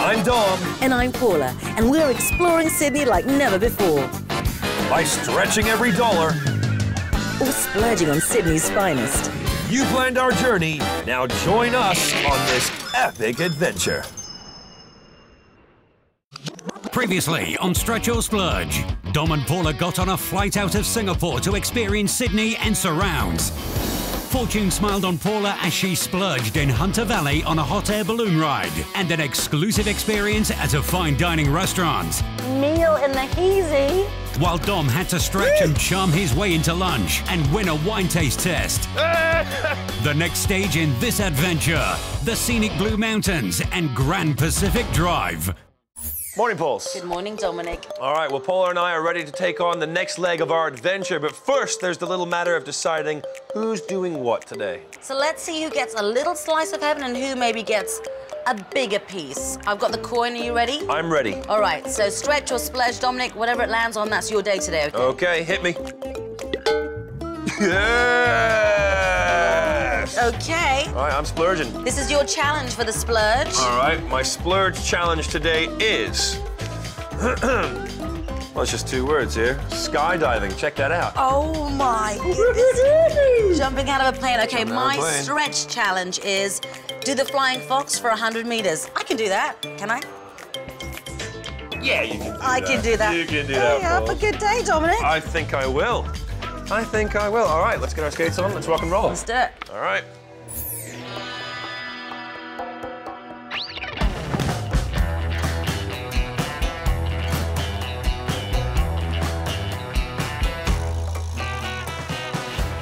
I'm Dom. And I'm Paula, and we're exploring Sydney like never before. By stretching every dollar. Or splurging on Sydney's finest. You planned our journey, now join us on this epic adventure. Previously on Stretch or Splurge, Dom and Paula got on a flight out of Singapore to experience Sydney and surrounds. Fortune smiled on Paula as she splurged in Hunter Valley on a hot air balloon ride and an exclusive experience at a fine dining restaurant. Meal in the hazy. While Dom had to stretch and charm his way into lunch and win a wine taste test. The next stage in this adventure, the scenic Blue Mountains and Grand Pacific Drive. Morning, Pauls. Good morning, Dominic. All right, well, Paula and I are ready to take on the next leg of our adventure, but first, there's the little matter of deciding who's doing what today. So let's see who gets a little slice of heaven and who maybe gets a bigger piece. I've got the coin. Are you ready? I'm ready. All right, so stretch or splurge, Dominic, whatever it lands on, that's your day today, okay? Okay, hit me. Yes! Okay. All right, I'm splurging. This is your challenge for the splurge. All right, my splurge challenge today is... well, it's just 2 words here. Skydiving, check that out. Oh my goodness. Jumping out of a plane. Okay, my plane. stretch challenge is do the flying fox for 100 meters. I can do that, can I? Yeah, you can do that. I can do that. You can do Hey, that, have Paul. a good day, Dominic. I think I will. I think I will. All right, let's get our skates on. Let's rock and roll. Let's do it. All right.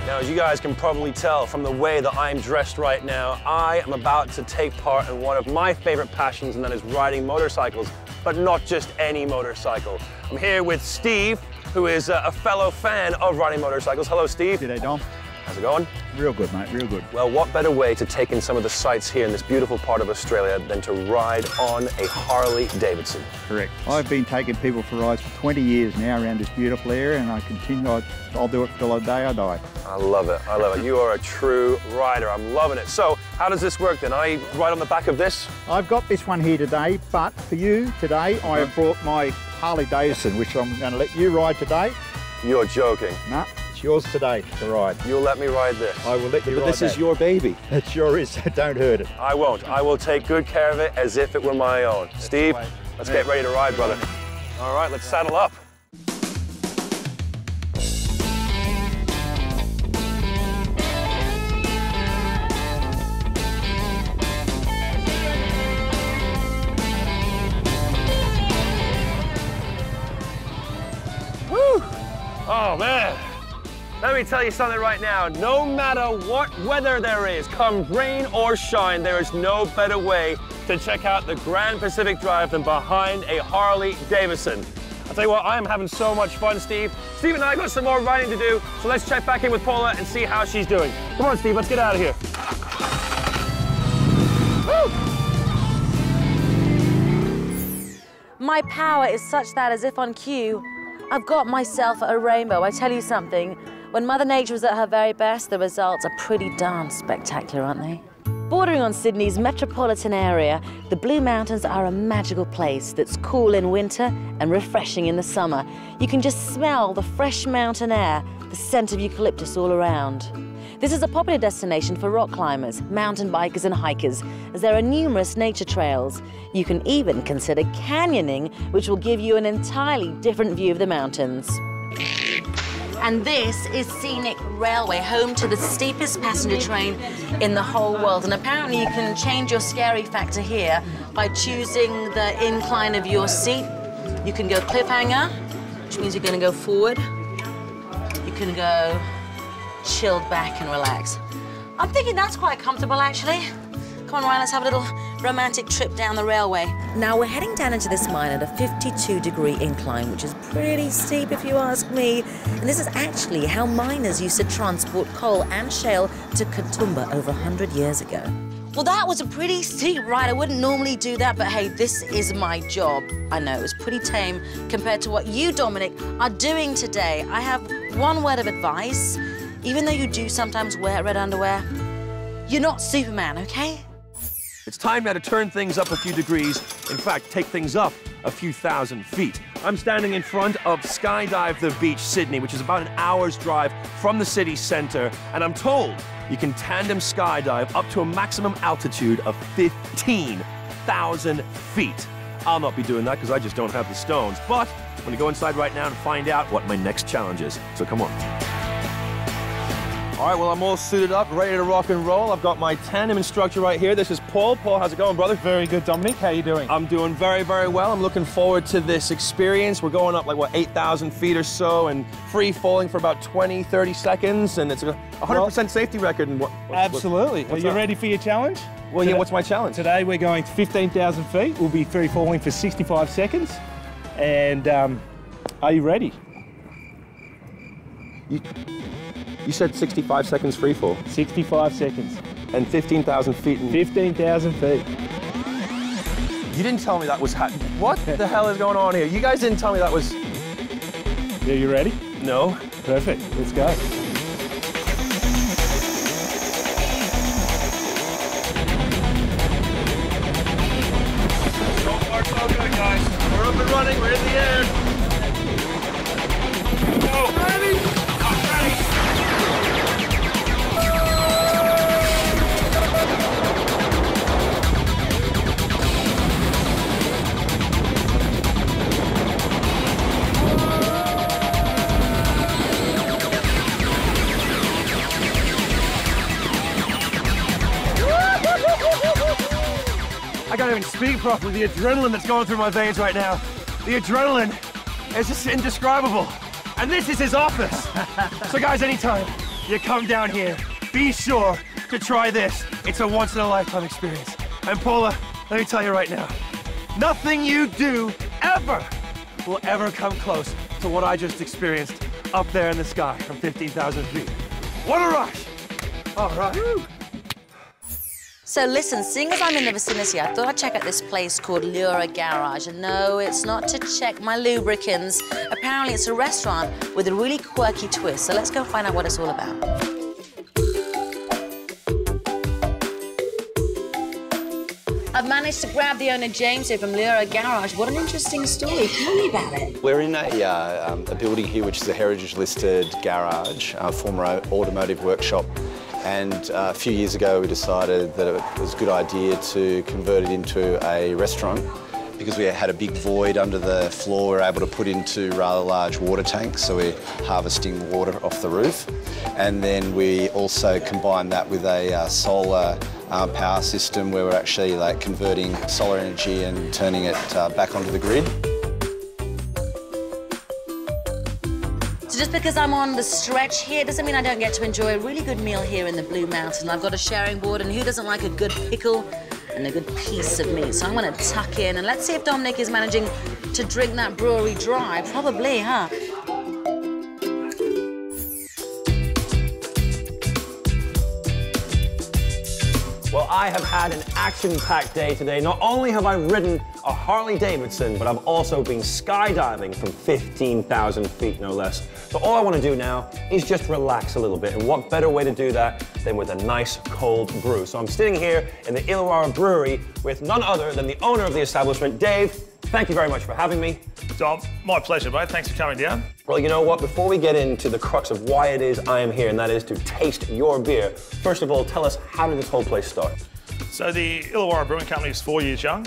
Now, as you guys can probably tell from the way that I'm dressed right now, I am about to take part in one of my favorite passions, and that is riding motorcycles, but not just any motorcycle. I'm here with Steve, who is a fellow fan of riding motorcycles. Hello, Steve. G'day, Dom. How's it going? Real good, mate, real good. Well, what better way to take in some of the sights here in this beautiful part of Australia than to ride on a Harley-Davidson? Correct. I've been taking people for rides for 20 years now around this beautiful area, and I continue. I'll do it till the day I die. I love it. I love it. You are a true rider. I'm loving it. So, how does this work then? I ride on the back of this? I've got this one here today, but for you today, I have brought my Harley-Davidson, which I'm going to let you ride today. You're joking. No, it's yours today to ride. You'll let me ride this? I will let you But ride this is that. your baby. It sure is, so don't hurt it. I won't. I will take good care of it as if it were my own. Steve, let's get ready to ride, brother. All right, let's saddle up. Oh, man. Let me tell you something right now. No matter what weather there is, come rain or shine, there is no better way to check out the Grand Pacific Drive than behind a Harley-Davidson. I'll tell you what, I am having so much fun, Steve. Steve and I got some more riding to do, so let's check back in with Paula and see how she's doing. Come on, Steve, let's get out of here. Woo! My power is such that, as if on cue, I've got myself a rainbow. I tell you something, when Mother Nature is at her very best, the results are pretty darn spectacular, aren't they? Bordering on Sydney's metropolitan area, the Blue Mountains are a magical place that's cool in winter and refreshing in the summer. You can just smell the fresh mountain air, the scent of eucalyptus all around. This is a popular destination for rock climbers, mountain bikers and hikers, as there are numerous nature trails. You can even consider canyoning, which will give you an entirely different view of the mountains. And this is Scenic Railway, home to the steepest passenger train in the whole world. And apparently you can change your scary factor here by choosing the incline of your seat. You can go cliffhanger, which means you're going to go forward. You can go chilled back and relax. I'm thinking that's quite comfortable, actually. Come on, Ryan, let's have a little romantic trip down the railway. Now, we're heading down into this mine at a 52-degree incline, which is pretty steep if you ask me. And this is actually how miners used to transport coal and shale to Katoomba over 100 years ago. Well, that was a pretty steep ride. I wouldn't normally do that, but hey, this is my job. I know, it was pretty tame compared to what you, Dominic, are doing today. I have one word of advice. Even though you do sometimes wear red underwear, you're not Superman, okay? It's time now to turn things up a few degrees. In fact, take things up a few thousand feet. I'm standing in front of Skydive the Beach, Sydney, which is about an hour's drive from the city centre. And I'm told you can tandem skydive up to a maximum altitude of 15,000 feet. I'll not be doing that because I just don't have the stones. But I'm going to go inside right now and find out what my next challenge is. So come on. All right, well, I'm all suited up, ready to rock and roll. I've got my tandem instructor right here. This is Paul. Paul, how's it going, brother? Very good, Dominic. How are you doing? I'm doing very, very well. I'm looking forward to this experience. We're going up like, what, 8,000 feet or so and free falling for about 20, 30 seconds. And it's a 100% safety record. And absolutely. Are you ready for your challenge? Well, yeah, what's my challenge? Today we're going to 15,000 feet. We'll be free falling for 65 seconds. And are you ready? You said 65 seconds free fall. 65 seconds. And 15,000 feet. 15,000 feet. You didn't tell me that was what the hell is going on here? You guys didn't tell me that was... Yeah, you ready? No. Perfect. Let's go. So far, so good, guys. We're up and running. We're in the air. Go. Ready? I'm ready. I can't even speak properly. The adrenaline that's going through my veins right now. The adrenaline is just indescribable. And this is his office. So guys, anytime you come down here, be sure to try this. It's a once-in-a-lifetime experience. And Paula, let me tell you right now, nothing you do ever will ever come close to what I just experienced up there in the sky from 15,000 feet. What a rush! All right. Woo. So listen, seeing as I'm in the vicinity, I thought I'd check out this place called Leura Garage. And no, it's not to check my lubricants. Apparently it's a restaurant with a really quirky twist. So let's go find out what it's all about. I've managed to grab the owner, James, here from Leura Garage. What an interesting story. Tell me about it. We're in a building here which is a heritage-listed garage, a former automotive workshop. And a few years ago, we decided that it was a good idea to convert it into a restaurant. Because we had a big void under the floor, we were able to put into rather large water tanks, so we're harvesting water off the roof. And then we also combined that with a solar power system where we're actually like converting solar energy and turning it back onto the grid. So just because I'm on the stretch here doesn't mean I don't get to enjoy a really good meal here in the Blue Mountain. I've got a sharing board, and who doesn't like a good pickle and a good piece of meat? So I'm gonna tuck in, and let's see if Dominic is managing to drink that brewery dry. Probably, huh? Well, I have had an action-packed day today. Not only have I ridden a Harley-Davidson, but I've also been skydiving from 15,000 feet, no less. So all I want to do now is just relax a little bit. And what better way to do that than with a nice cold brew? So I'm sitting here in the Illawarra Brewery with none other than the owner of the establishment, Dave. Thank you very much for having me. Dom, my pleasure, mate. Thanks for coming down. Well, you know what? Before we get into the crux of why it is I am here, and that is to taste your beer, first of all, tell us, how did this whole place start? So the Illawarra Brewing Company is 4 years young.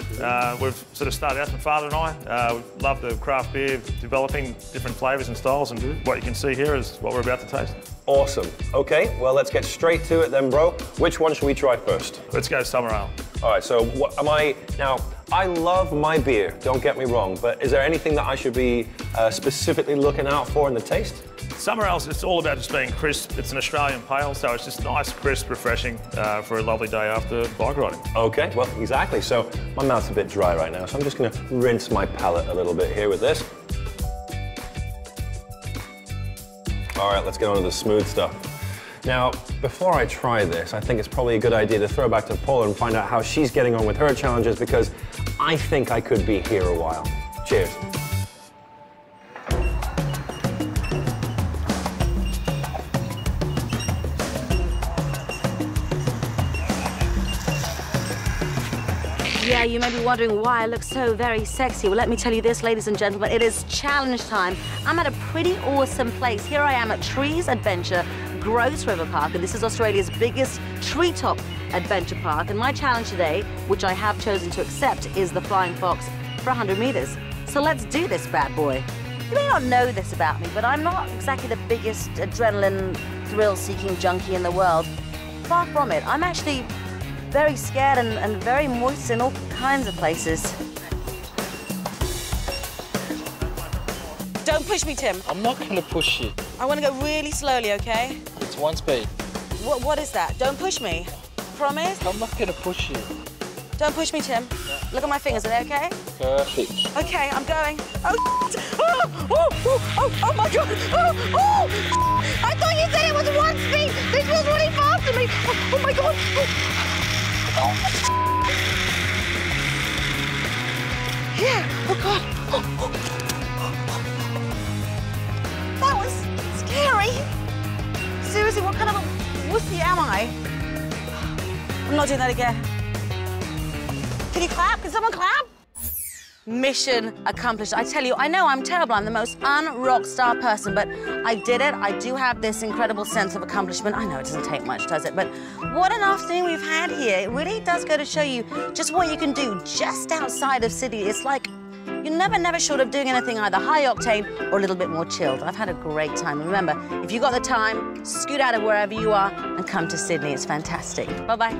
We've sort of started out, my father and I. We love the craft beer, developing different flavours and styles, and what you can see here is what we're about to taste. Awesome. Okay, well, let's get straight to it then, bro. Which one should we try first? Let's go summer ale. All right, so what am I... Now, I love my beer, don't get me wrong, but is there anything that I should be specifically looking out for in the taste? Summer ales, it's all about just being crisp. It's an Australian pale, so it's just nice, crisp, refreshing for a lovely day after bike riding. Okay, well, exactly. So my mouth's a bit dry right now, so I'm just gonna rinse my palate a little bit here with this. All right, let's get on to the smooth stuff. Now, before I try this, I think it's probably a good idea to throw back to Paula and find out how she's getting on with her challenges, because I think I could be here a while. Cheers. Yeah, you may be wondering why I look so very sexy. Well, let me tell you this, ladies and gentlemen, it is challenge time. I'm at a pretty awesome place. Here I am at Trees Adventure, Grose River Park, and this is Australia's biggest treetop adventure park. And my challenge today, which I have chosen to accept, is the Flying Fox for 100 meters. So let's do this bad boy. You may not know this about me, but I'm not exactly the biggest adrenaline thrill-seeking junkie in the world. Far from it. I'm actually very scared and very moist in all kinds of places. Don't push me, Tim. I'm not going to push you. I want to go really slowly, okay? It's one speed. What is that? Don't push me. Promise? I'm not going to push you. Don't push me, Tim. Look at my fingers, are they okay? Perfect. Okay, I'm going. Oh my God. I thought you said it was one speed. This was really fast to me. Oh my God. Yeah, oh God. That was scary. Seriously, what kind of a wussy am I? I'm not doing that again. Can you clap? Can someone clap? Mission accomplished. I tell you, I know I'm terrible. I'm the most un-rock star person, but I did it. I do have this incredible sense of accomplishment. I know it doesn't take much, does it? But what an afternoon we've had here. It really does go to show you just what you can do just outside of Sydney. It's like you're never short of doing anything either high octane or a little bit more chilled. I've had a great time. Remember, if you've got the time, scoot out of wherever you are and come to Sydney. It's fantastic. Bye-bye.